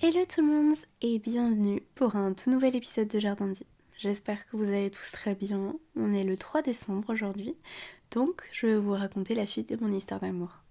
Hello tout le monde et bienvenue pour un tout nouvel épisode de Jardin de Vie. J'espère que vous allez tous très bien. On est le 3 décembre aujourd'hui, donc je vais vous raconter la suite de mon histoire d'amour.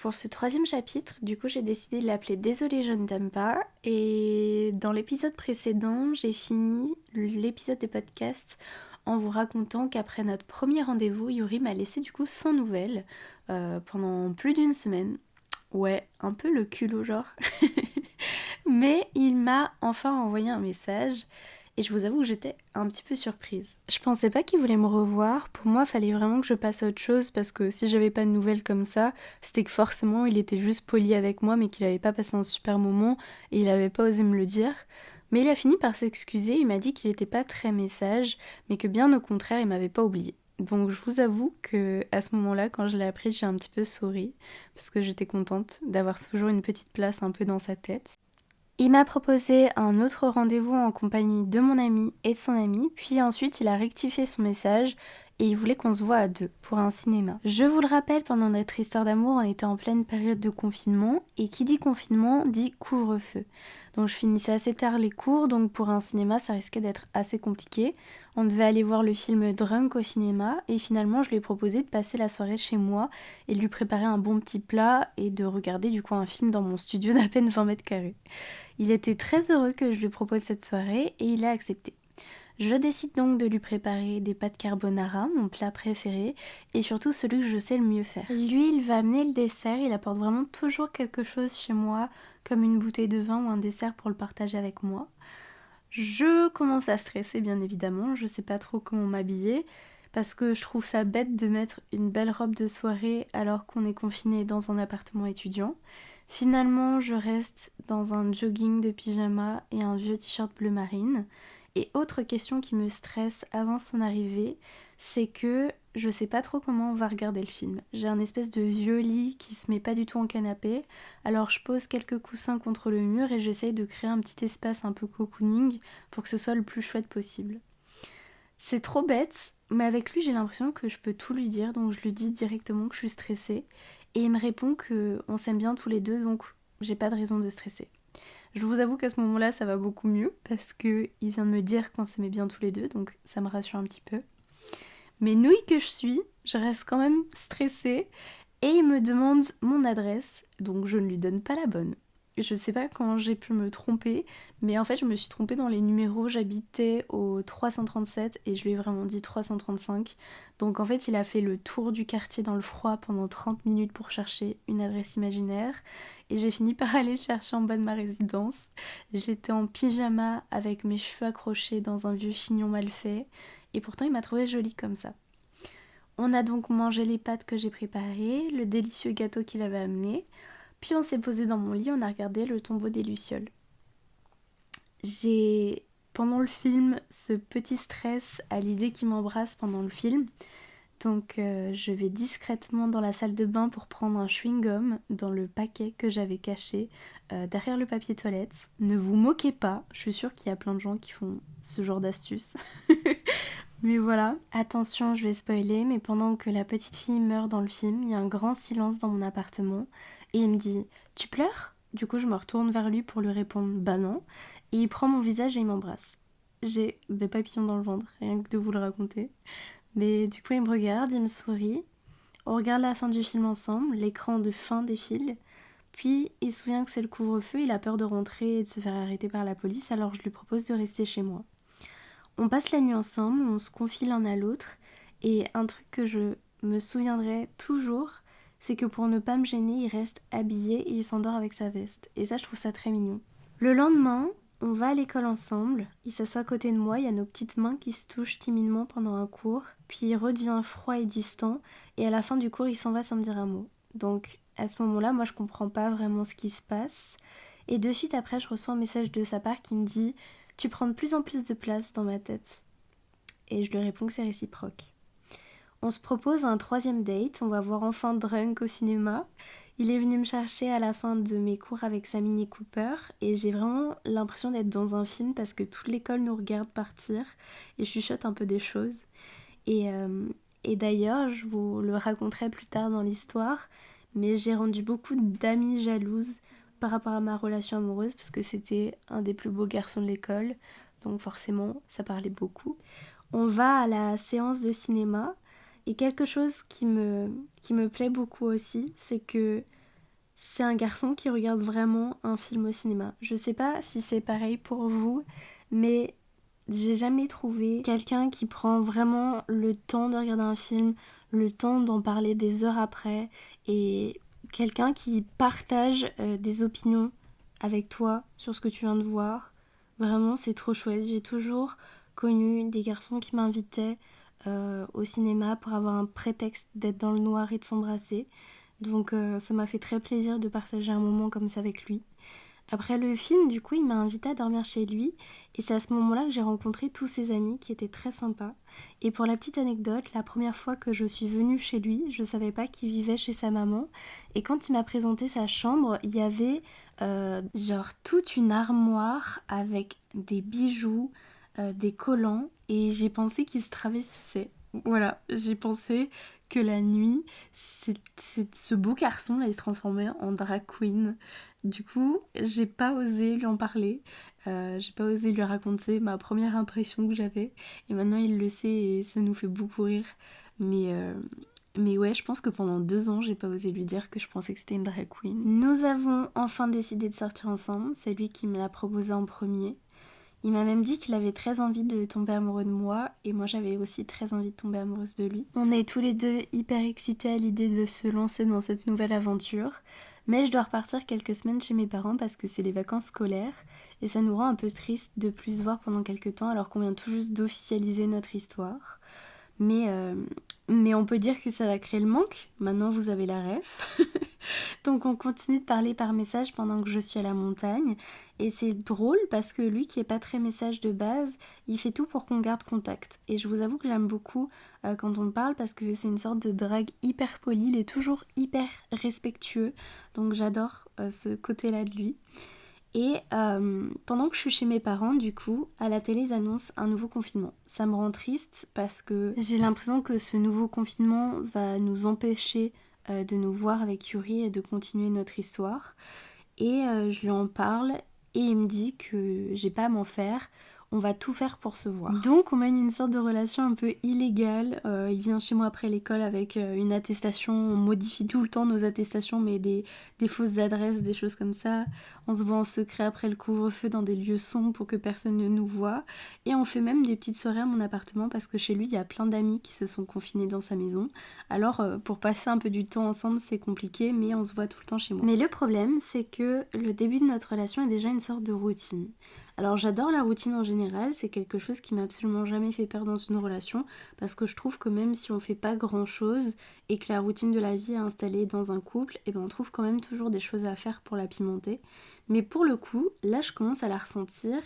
Pour ce troisième chapitre, du coup j'ai décidé de l'appeler Désolée je ne t'aime pas, et dans l'épisode précédent j'ai fini l'épisode de podcast en vous racontant qu'après notre premier rendez-vous, Yuri m'a laissé du coup sans nouvelles pendant plus d'une semaine. Ouais, un peu le culot genre. Mais il m'a enfin envoyé un message et je vous avoue que j'étais un petit peu surprise. Je pensais pas qu'il voulait me revoir. Pour moi, il fallait vraiment que je passe à autre chose parce que si j'avais pas de nouvelles comme ça, c'était que forcément il était juste poli avec moi mais qu'il avait pas passé un super moment et il avait pas osé me le dire. Mais il a fini par s'excuser, il m'a dit qu'il était pas très message, mais que bien au contraire, il m'avait pas oublié. Donc je vous avoue que à ce moment-là, quand je l'ai appris, j'ai un petit peu souri parce que j'étais contente d'avoir toujours une petite place un peu dans sa tête. Il m'a proposé un autre rendez-vous en compagnie de mon ami et de son ami, puis ensuite il a rectifié son message et il voulait qu'on se voit à deux pour un cinéma. Je vous le rappelle, pendant notre histoire d'amour, on était en pleine période de confinement et qui dit confinement dit couvre-feu. Donc je finissais assez tard les cours, donc pour un cinéma ça risquait d'être assez compliqué. On devait aller voir le film Drunk au cinéma et finalement je lui ai proposé de passer la soirée chez moi et de lui préparer un bon petit plat et de regarder du coup un film dans mon studio d'à peine 20 mètres carrés. Il était très heureux que je lui propose cette soirée et il a accepté. Je décide donc de lui préparer des pâtes carbonara, mon plat préféré, et surtout celui que je sais le mieux faire. Lui, il va amener le dessert, il apporte vraiment toujours quelque chose chez moi, comme une bouteille de vin ou un dessert pour le partager avec moi. Je commence à stresser bien évidemment, je sais pas trop comment m'habiller, parce que je trouve ça bête de mettre une belle robe de soirée alors qu'on est confiné dans un appartement étudiant. Finalement, je reste dans un jogging de pyjama et un vieux t-shirt bleu marine. Et autre question qui me stresse avant son arrivée, c'est que je sais pas trop comment on va regarder le film. J'ai un espèce de vieux lit qui se met pas du tout en canapé, alors je pose quelques coussins contre le mur et j'essaye de créer un petit espace un peu cocooning pour que ce soit le plus chouette possible. C'est trop bête, mais avec lui j'ai l'impression que je peux tout lui dire, donc je lui dis directement que je suis stressée et il me répond qu'on s'aime bien tous les deux, donc j'ai pas de raison de stresser. Je vous avoue qu'à ce moment-là ça va beaucoup mieux parce qu'il vient de me dire qu'on s'aimait bien tous les deux, donc ça me rassure un petit peu. Mais nouille que je suis, je reste quand même stressée et il me demande mon adresse, donc je ne lui donne pas la bonne. Je sais pas quand j'ai pu me tromper, mais en fait je me suis trompée dans les numéros, j'habitais au 337 et je lui ai vraiment dit 335. Donc en fait il a fait le tour du quartier dans le froid pendant 30 minutes pour chercher une adresse imaginaire et j'ai fini par aller le chercher en bas de ma résidence. J'étais en pyjama avec mes cheveux accrochés dans un vieux chignon mal fait et pourtant il m'a trouvée jolie comme ça. On a donc mangé les pâtes que j'ai préparées, le délicieux gâteau qu'il avait amené, puis on s'est posé dans mon lit, on a regardé Le Tombeau des Lucioles. J'ai, pendant le film, ce petit stress à l'idée qu'il m'embrasse pendant le film. Donc je vais discrètement dans la salle de bain pour prendre un chewing-gum dans le paquet que j'avais caché derrière le papier toilette. Ne vous moquez pas, je suis sûre qu'il y a plein de gens qui font ce genre d'astuces. Mais voilà, attention, je vais spoiler, mais pendant que la petite fille meurt dans le film, il y a un grand silence dans mon appartement et il me dit «Tu pleures?» Du coup, je me retourne vers lui pour lui répondre «Bah non», et il prend mon visage et il m'embrasse. J'ai des papillons dans le ventre, rien que de vous le raconter. Mais du coup, il me regarde, il me sourit. On regarde la fin du film ensemble, l'écran de fin défile. Puis, il se souvient que c'est le couvre-feu, il a peur de rentrer et de se faire arrêter par la police, alors je lui propose de rester chez moi. On passe la nuit ensemble, on se confie l'un à l'autre, et un truc que je me souviendrai toujours, c'est que pour ne pas me gêner, il reste habillé et il s'endort avec sa veste. Et ça, je trouve ça très mignon. Le lendemain, on va à l'école ensemble, il s'assoit à côté de moi, il y a nos petites mains qui se touchent timidement pendant un cours, puis il redevient froid et distant, et à la fin du cours, il s'en va sans me dire un mot. Donc, à ce moment-là, moi, je comprends pas vraiment ce qui se passe, et de suite après, je reçois un message de sa part qui me dit «Tu prends de plus en plus de place dans ma tête». Et je lui réponds que c'est réciproque. On se propose un troisième date, on va voir enfin Drunk au cinéma. Il est venu me chercher à la fin de mes cours avec sa Mini Cooper et j'ai vraiment l'impression d'être dans un film parce que toute l'école nous regarde partir et chuchote un peu des choses. Et, euh, et d'ailleurs, je vous le raconterai plus tard dans l'histoire, mais j'ai rendu beaucoup d'amies jalouses par rapport à ma relation amoureuse parce que c'était un des plus beaux garçons de l'école, donc forcément ça parlait beaucoup. On va à la séance de cinéma et quelque chose qui me plaît beaucoup aussi, c'est que c'est un garçon qui regarde vraiment un film au cinéma. Je sais pas si c'est pareil pour vous, mais j'ai jamais trouvé quelqu'un qui prend vraiment le temps de regarder un film, le temps d'en parler des heures après, et quelqu'un qui partage des opinions avec toi sur ce que tu viens de voir. Vraiment, c'est trop chouette. J'ai toujours connu des garçons qui m'invitaient au cinéma pour avoir un prétexte d'être dans le noir et de s'embrasser. Donc ça m'a fait très plaisir de partager un moment comme ça avec lui. Après le film, du coup, il m'a invité à dormir chez lui et c'est à ce moment-là que j'ai rencontré tous ses amis qui étaient très sympas. Et pour la petite anecdote, la première fois que je suis venue chez lui, je savais pas qu'il vivait chez sa maman et quand il m'a présenté sa chambre, il y avait genre toute une armoire avec des bijoux, des collants et j'ai pensé qu'il se travestissait. Voilà, j'ai pensé que la nuit, ce beau garçon là, il se transformait en drag queen. Du coup, j'ai pas osé lui en parler, j'ai pas osé lui raconter ma première impression que j'avais. Et maintenant, il le sait et ça nous fait beaucoup rire. Mais, euh, mais ouais, je pense que pendant 2 ans, j'ai pas osé lui dire que je pensais que c'était une drag queen. Nous avons enfin décidé de sortir ensemble, c'est lui qui me l'a proposé en premier. Il m'a même dit qu'il avait très envie de tomber amoureux de moi et moi j'avais aussi très envie de tomber amoureuse de lui. On est tous les deux hyper excités à l'idée de se lancer dans cette nouvelle aventure, mais je dois repartir quelques semaines chez mes parents parce que c'est les vacances scolaires et ça nous rend un peu triste de plus se voir pendant quelques temps alors qu'on vient tout juste d'officialiser notre histoire. Mais, euh, mais on peut dire que ça va créer le manque, maintenant vous avez la ref. Donc on continue de parler par message pendant que je suis à la montagne. Et c'est drôle parce que lui qui est pas très message de base, il fait tout pour qu'on garde contact. Et je vous avoue que j'aime beaucoup quand on parle parce que c'est une sorte de drague hyper poli, il est toujours hyper respectueux. Donc j'adore ce côté-là de lui. Et pendant que je suis chez mes parents, du coup, à la télé, ils annoncent un nouveau confinement. Ça me rend triste parce que j'ai l'impression que ce nouveau confinement va nous empêcher de nous voir avec Yuri et de continuer notre histoire. Et je lui en parle et il me dit que j'ai pas à m'en faire. On va tout faire pour se voir. Donc on mène une sorte de relation un peu illégale. Il vient chez moi après l'école avec une attestation. On modifie tout le temps nos attestations, mais des fausses adresses, des choses comme ça. On se voit en secret après le couvre-feu dans des lieux sombres pour que personne ne nous voit. Et on fait même des petites soirées à mon appartement parce que chez lui, il y a plein d'amis qui se sont confinés dans sa maison. Alors pour passer un peu du temps ensemble, c'est compliqué, mais on se voit tout le temps chez moi. Mais le problème, c'est que le début de notre relation est déjà une sorte de routine. Alors j'adore la routine en général, c'est quelque chose qui m'a absolument jamais fait peur dans une relation parce que je trouve que même si on fait pas grand chose et que la routine de la vie est installée dans un couple, et ben on trouve quand même toujours des choses à faire pour la pimenter. Mais pour le coup, là je commence à la ressentir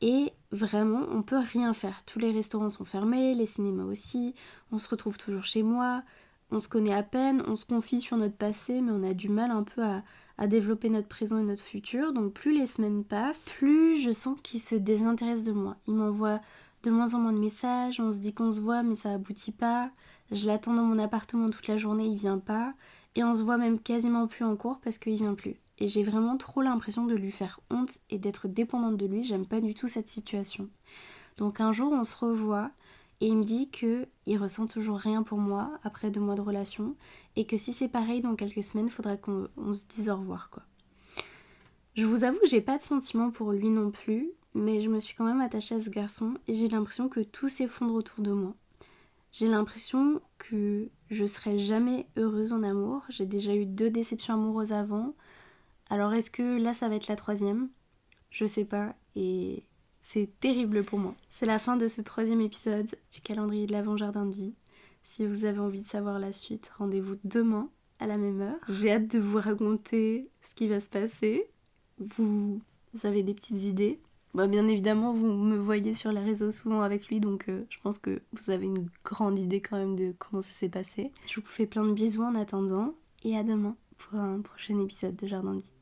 et vraiment on peut rien faire. Tous les restaurants sont fermés, les cinémas aussi, on se retrouve toujours chez moi, on se connaît à peine, on se confie sur notre passé mais on a du mal un peu à développer notre présent et notre futur. Donc plus les semaines passent, plus je sens qu'il se désintéresse de moi. Il m'envoie de moins en moins de messages, on se dit qu'on se voit mais ça aboutit pas. Je l'attends dans mon appartement toute la journée, il vient pas. Et on se voit même quasiment plus en cours parce qu'il vient plus. Et j'ai vraiment trop l'impression de lui faire honte et d'être dépendante de lui, j'aime pas du tout cette situation. Donc un jour on se revoit et il me dit qu'il ressent toujours rien pour moi après 2 mois de relation et que si c'est pareil dans quelques semaines, il faudra qu'on se dise au revoir quoi. Je vous avoue que j'ai pas de sentiments pour lui non plus, mais je me suis quand même attachée à ce garçon et j'ai l'impression que tout s'effondre autour de moi. J'ai l'impression que je serai jamais heureuse en amour. J'ai déjà eu 2 déceptions amoureuses avant. Alors est-ce que là ça va être la 3e ? Je sais pas et c'est terrible pour moi. C'est la fin de ce 3e épisode du calendrier de l'Avent Jardin de Vie. Si vous avez envie de savoir la suite, rendez-vous demain à la même heure. J'ai hâte de vous raconter ce qui va se passer. Vous avez des petites idées. Bah, bien évidemment, vous me voyez sur les réseaux souvent avec lui, donc je pense que vous avez une grande idée quand même de comment ça s'est passé. Je vous fais plein de bisous en attendant et à demain pour un prochain épisode de Jardin de Vie.